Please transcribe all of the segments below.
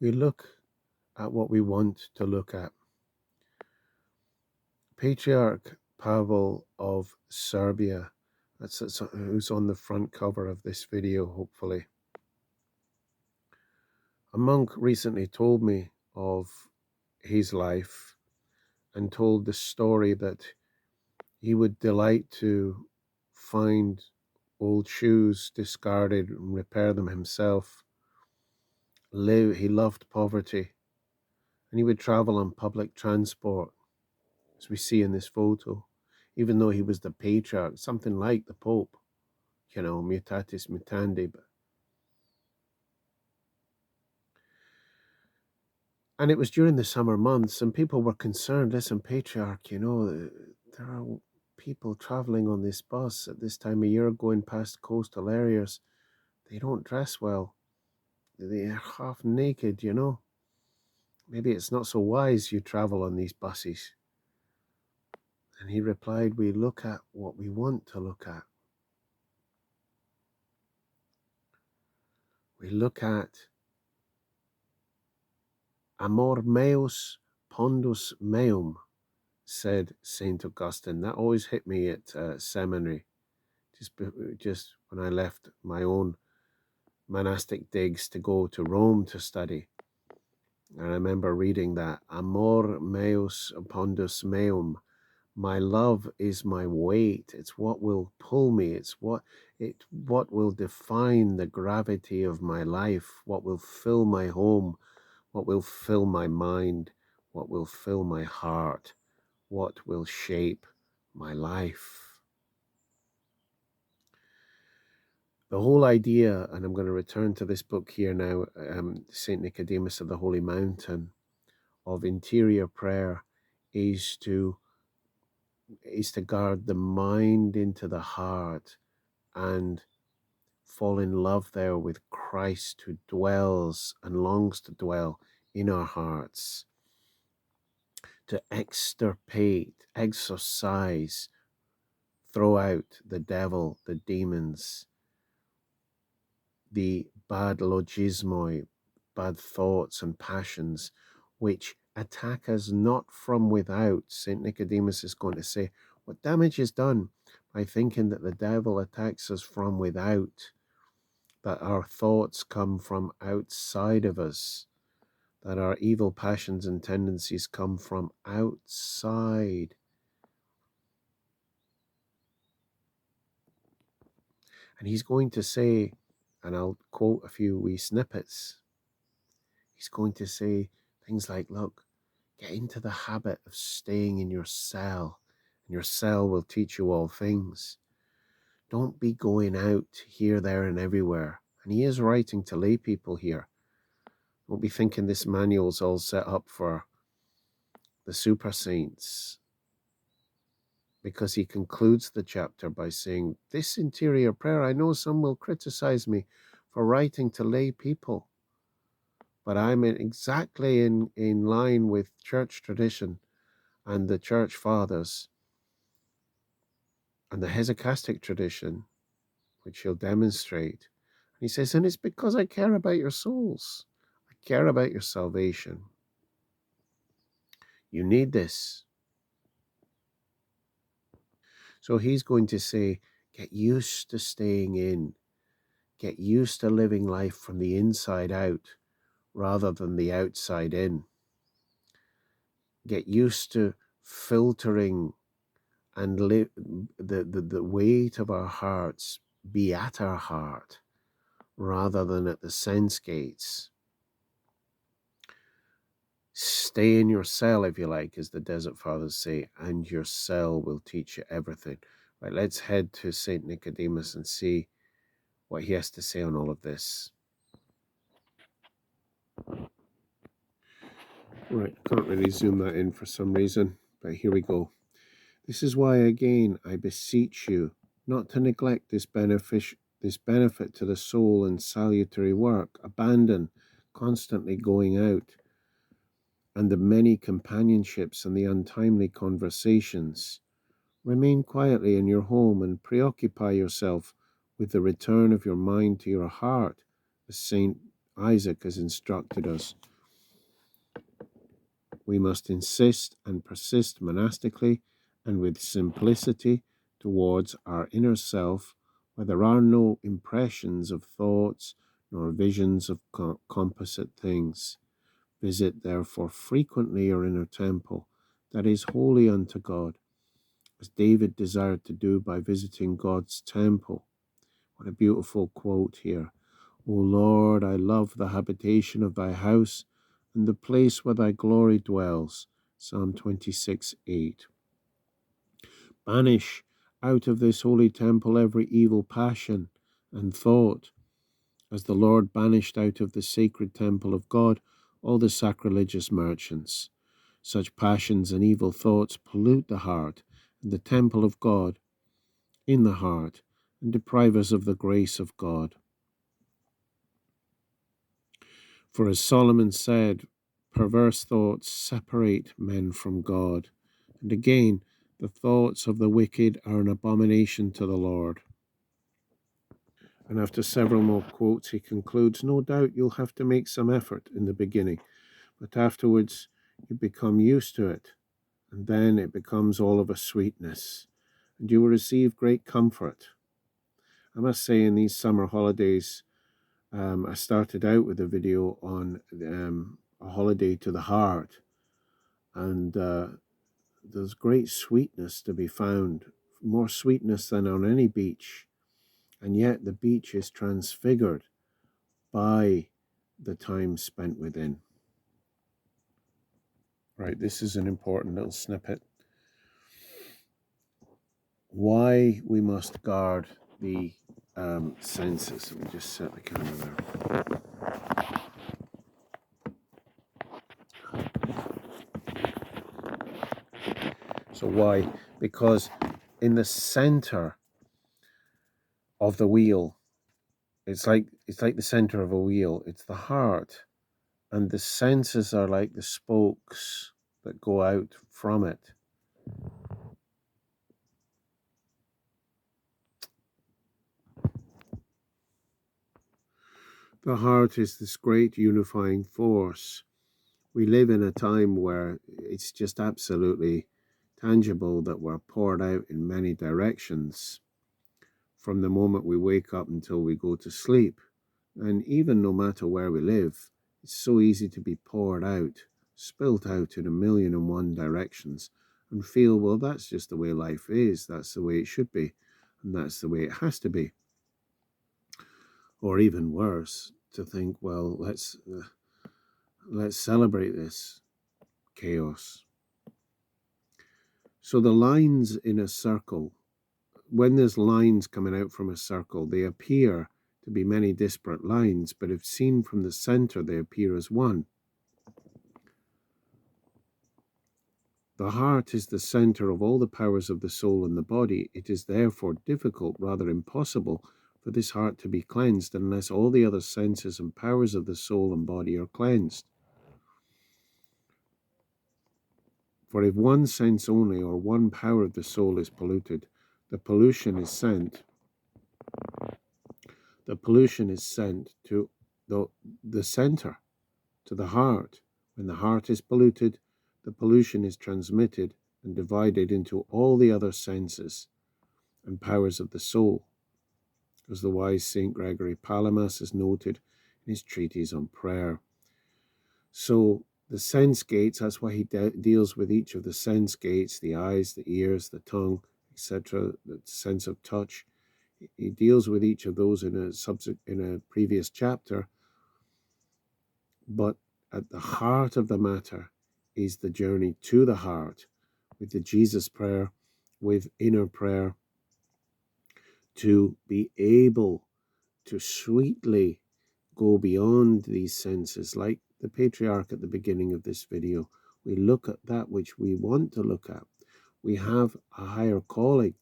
We look at what we want to look at. Patriarch Pavel of Serbia, that's who's on the front cover of this video, hopefully. A monk recently told me of his life and told the story that he would delight to find old shoes discarded and repair them himself. He loved poverty, and he would travel on public transport, as we see in this photo, even though he was the patriarch, something like the Pope, mutatis mutandi. And it was during the summer months, and people were concerned. Listen, patriarch, there are people traveling on this bus at this time of year going past coastal areas. They don't dress well. They're half naked, Maybe it's not so wise you travel on these buses. And he replied, we look at what we want to look at. We look at amor meus pondus meum, said St. Augustine. That always hit me at seminary, just when I left my own monastic digs to go to Rome to study. I remember reading that, amor meus pondus meum, my love is my weight. It's what will pull me. It's what will define the gravity of my life, what will fill my home, what will fill my mind, what will fill my heart, what will shape my life. The whole idea, and I'm going to return to this book here now, St. Nicodemus of the Holy Mountain, of interior prayer is to guard the mind into the heart and fall in love there with Christ, who dwells and longs to dwell in our hearts, to extirpate, exorcise, throw out the devil, the demons, the bad logismoi, bad thoughts and passions, which attack us not from without. St. Nicodemus is going to say, what damage is done by thinking that the devil attacks us from without, that our thoughts come from outside of us, that our evil passions and tendencies come from outside. And he's going to say, and I'll quote a few wee snippets, he's going to say things like, look, get into the habit of staying in your cell, and your cell will teach you all things. Don't be going out here, there, and everywhere. And he is writing to lay people here. Don't be thinking this manual's all set up for the super saints, because he concludes the chapter by saying, this interior prayer, I know some will criticize me for writing to lay people, but I'm exactly in line with church tradition and the church fathers and the hesychastic tradition, which he'll demonstrate. And he says, and it's because I care about your souls. I care about your salvation. You need this. So he's going to say, get used to staying in. Get used to living life from the inside out rather than the outside in. Get used to filtering and the weight of our hearts be at our heart rather than at the sense gates. Stay in your cell, if you like, as the Desert Fathers say, and your cell will teach you everything. Right, let's head to St. Nicodemus and see what he has to say on all of this. Right, can't really zoom that in for some reason, but here we go. This is why, again, I beseech you not to neglect this benefit to the soul and salutary work. Abandon constantly going out and the many companionships and the untimely conversations. Remain quietly in your home and preoccupy yourself with the return of your mind to your heart, as St. Isaac has instructed us. We must insist and persist monastically and with simplicity towards our inner self, where there are no impressions of thoughts nor visions of composite things. Visit therefore frequently your inner temple, that is holy unto God, as David desired to do by visiting God's temple. What a beautiful quote here. O Lord, I love the habitation of thy house and the place where thy glory dwells. Psalm 26:8. Banish out of this holy temple every evil passion and thought, as the Lord banished out of the sacred temple of God all the sacrilegious merchants. Such passions and evil thoughts pollute the heart and the temple of God in the heart and deprive us of the grace of God. For as Solomon said, perverse thoughts separate men from God. And again, the thoughts of the wicked are an abomination to the Lord. And after several more quotes, he concludes, no doubt you'll have to make some effort in the beginning, but afterwards you become used to it, and then it becomes all of a sweetness, and you will receive great comfort. I must say, in these summer holidays, I started out with a video on a holiday to the heart, and there's great sweetness to be found, more sweetness than on any beach, and yet the beach is transfigured by the time spent within. Right, this is an important little snippet. Why we must guard the senses. Let me just set the camera there. So why? Because in the center of the wheel, it's like the center of a wheel. It's the heart, and the senses are like the spokes that go out from it. The heart is this great unifying force. We live in a time where it's just absolutely tangible that we're poured out in many directions from the moment we wake up until we go to sleep. And even no matter where we live, it's so easy to be poured out, spilt out in a million and one directions and feel, well, that's just the way life is. That's the way it should be. And that's the way it has to be. Or even worse, to think, well, let's celebrate this chaos. So the lines in a circle, when there's lines coming out from a circle, they appear to be many disparate lines, but if seen from the center, they appear as one. The heart is the center of all the powers of the soul and the body. It is therefore difficult, rather impossible, for this heart to be cleansed unless all the other senses and powers of the soul and body are cleansed. For if one sense only or one power of the soul is polluted, the pollution is sent to the center, to the heart. When the heart is polluted, the pollution is transmitted and divided into all the other senses and powers of the soul, as the wise Saint Gregory Palamas has noted in his treatise on prayer. So the sense gates, that's why he deals with each of the sense gates, the eyes, the ears, the tongue, etc., the sense of touch. He deals with each of those in a previous chapter, but at the heart of the matter is the journey to the heart with the Jesus prayer, with inner prayer, to be able to sweetly go beyond these senses. Like the patriarch at the beginning of this video, we look at that which we want to look at. We have a higher calling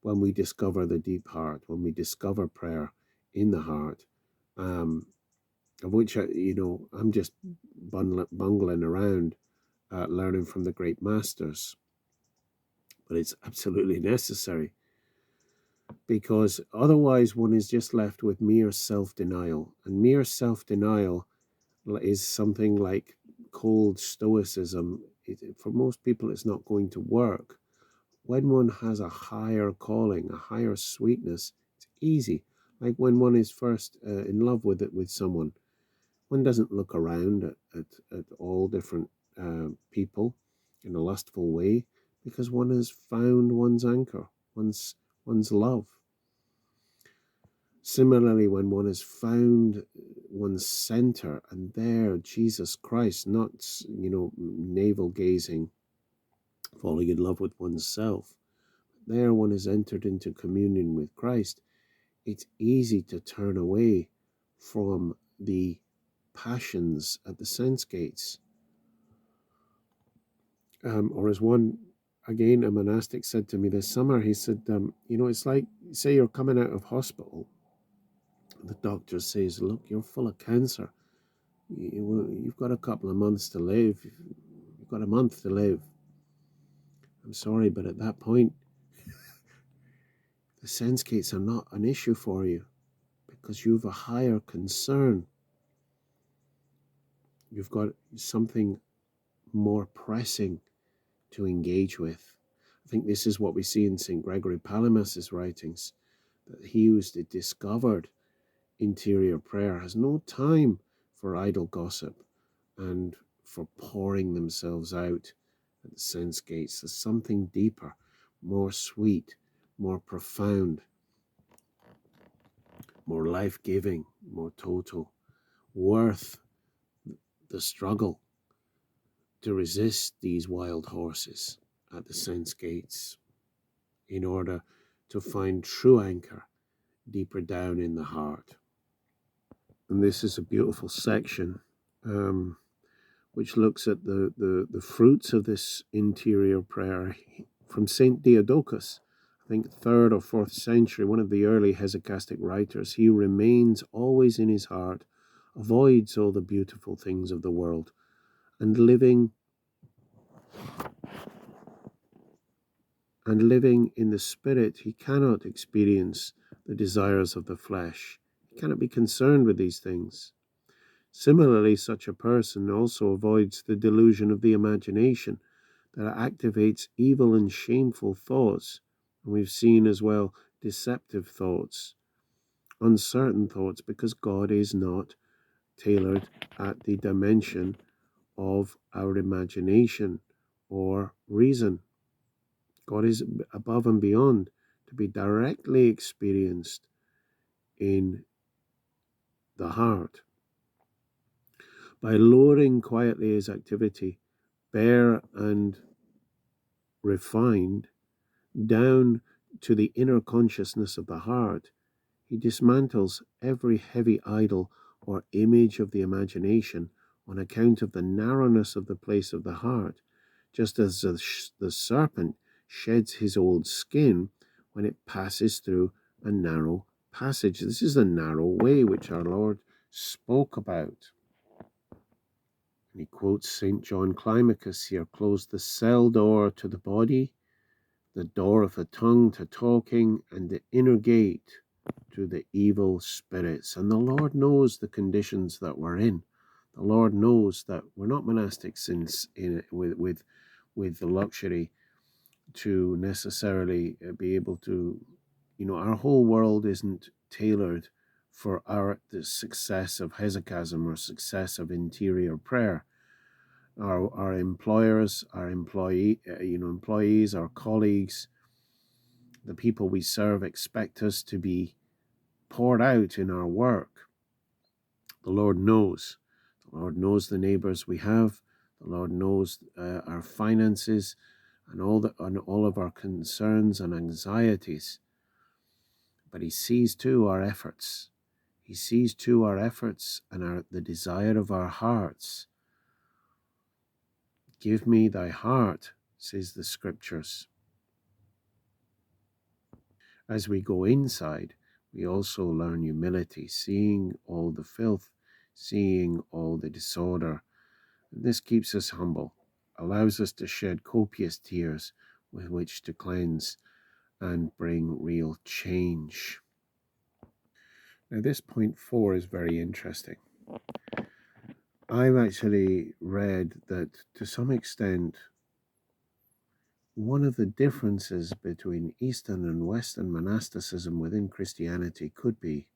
when we discover the deep heart, when we discover prayer in the heart, of which, I'm just bungling around, learning from the great masters. But it's absolutely necessary. because otherwise one is just left with mere self-denial. And mere self-denial is something like cold stoicism. For most people, it's not going to work. When one has a higher calling, a higher sweetness, it's easy. Like when one is first in love with it with someone, one doesn't look around at all different people in a lustful way, because one has found one's anchor, one's love. Similarly, when one has found one's center, and there Jesus Christ, not navel gazing, falling in love with oneself, there one has entered into communion with Christ, it's easy to turn away from the passions at the sense gates. Or as one, again, a monastic said to me this summer, he said, it's like, say you're coming out of hospital, the doctor says, look, you're full of cancer. You've got a couple of months to live. You've got a month to live. I'm sorry, but at that point, the sense gates are not an issue for you because you've a higher concern. You've got something more pressing to engage with. I think this is what we see in St. Gregory Palamas's writings, that he who's discovered interior prayer has no time for idle gossip and for pouring themselves out at the sense gates. There's something deeper, more sweet, more profound, more life-giving, more total, worth the struggle to resist these wild horses at the sense gates in order to find true anchor deeper down in the heart. And this is a beautiful section which looks at the fruits of this interior prayer from St. Diadochus, I think 3rd or 4th century, one of the early hesychastic writers. He remains always in his heart, avoids all the beautiful things of the world, and living in the spirit, he cannot experience the desires of the flesh. He cannot be concerned with these things. Similarly, such a person also avoids the delusion of the imagination that activates evil and shameful thoughts. And we've seen as well deceptive thoughts, uncertain thoughts, because God is not tailored at the dimension of our imagination or reason. God is above and beyond to be directly experienced in the heart. By lowering quietly his activity, bare and refined, down to the inner consciousness of the heart, he dismantles every heavy idol or image of the imagination on account of the narrowness of the place of the heart, just as the serpent sheds his old skin when it passes through a narrow passage. This is the narrow way which our Lord spoke about. And he quotes St. John Climacus here: close the cell door to the body, the door of the tongue to talking, and the inner gate to the evil spirits. And the Lord knows the conditions that we're in. The Lord knows that we're not monastics with the luxury to necessarily be able to, our whole world isn't tailored for the success of hesychasm or success of interior prayer. Our employers, our employees, our colleagues, the people we serve expect us to be poured out in our work. The Lord knows. The Lord knows the neighbors we have. The Lord knows our finances and all of our concerns and anxieties. But He sees too our efforts. He sees too our efforts and the desire of our hearts. Give me thy heart, says the scriptures. As we go inside, we also learn humility, seeing all the filth, seeing all the disorder. This keeps us humble, allows us to shed copious tears with which to cleanse and bring real change. Now, this point 4 is very interesting. I've actually read that to some extent, one of the differences between Eastern and Western monasticism within Christianity could be,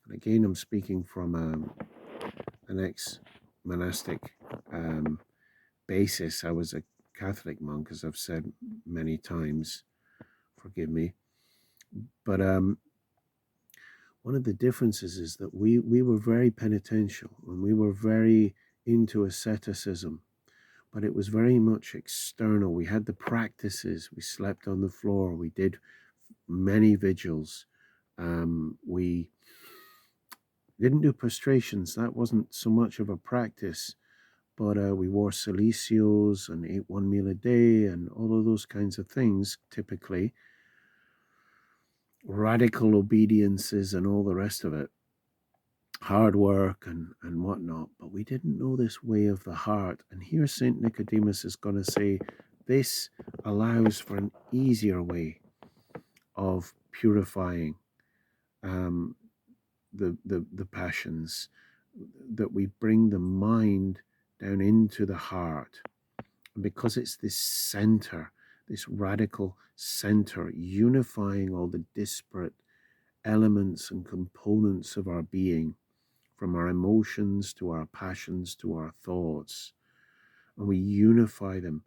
and again, I'm speaking from an ex-monastic basis. I was a Catholic monk, as I've said many times, forgive me. But one of the differences is that we were very penitential and we were very into asceticism, but it was very much external. We had the practices, we slept on the floor, we did many vigils. We didn't do prostrations, that wasn't so much of a practice, but we wore silicios and ate one meal a day and all of those kinds of things, typically. Radical obediences and all the rest of it. Hard work and whatnot, but we didn't know this way of the heart. And here St. Nicodemus is going to say this allows for an easier way of purifying the passions, that we bring the mind down into the heart. And because it's this center, this radical center, unifying all the disparate elements and components of our being, from our emotions to our passions to our thoughts, and we unify them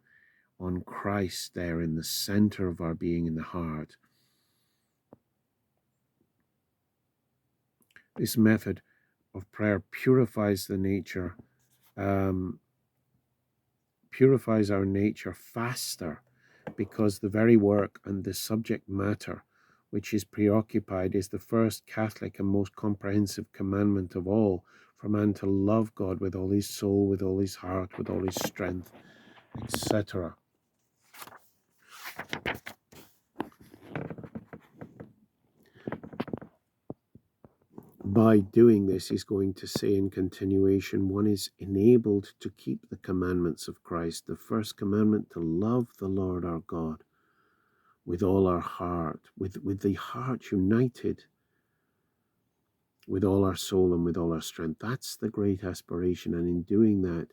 on Christ there in the center of our being, in the heart. This method of prayer purifies the nature, purifies our nature faster, because the very work and the subject matter which is preoccupied is the first Catholic and most comprehensive commandment of all, for man to love God with all his soul, with all his heart, with all his strength, etc. By doing this, he's going to say in continuation, one is enabled to keep the commandments of Christ. The first commandment, to love the Lord our God with all our heart, with the heart united with all our soul and with all our strength. That's the great aspiration. And in doing that,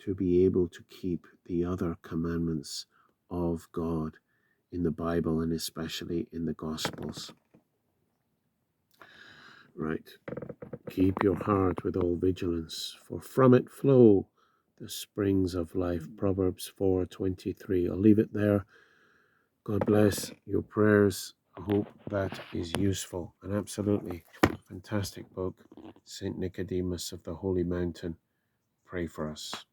to be able to keep the other commandments of God in the Bible and especially in the Gospels. Right. Keep your heart with all vigilance, for from it flow the springs of life. Proverbs 4:23. I'll leave it there. God bless your prayers. I hope that is useful. An absolutely fantastic book, St. Nicodemus of the Holy Mountain. Pray for us.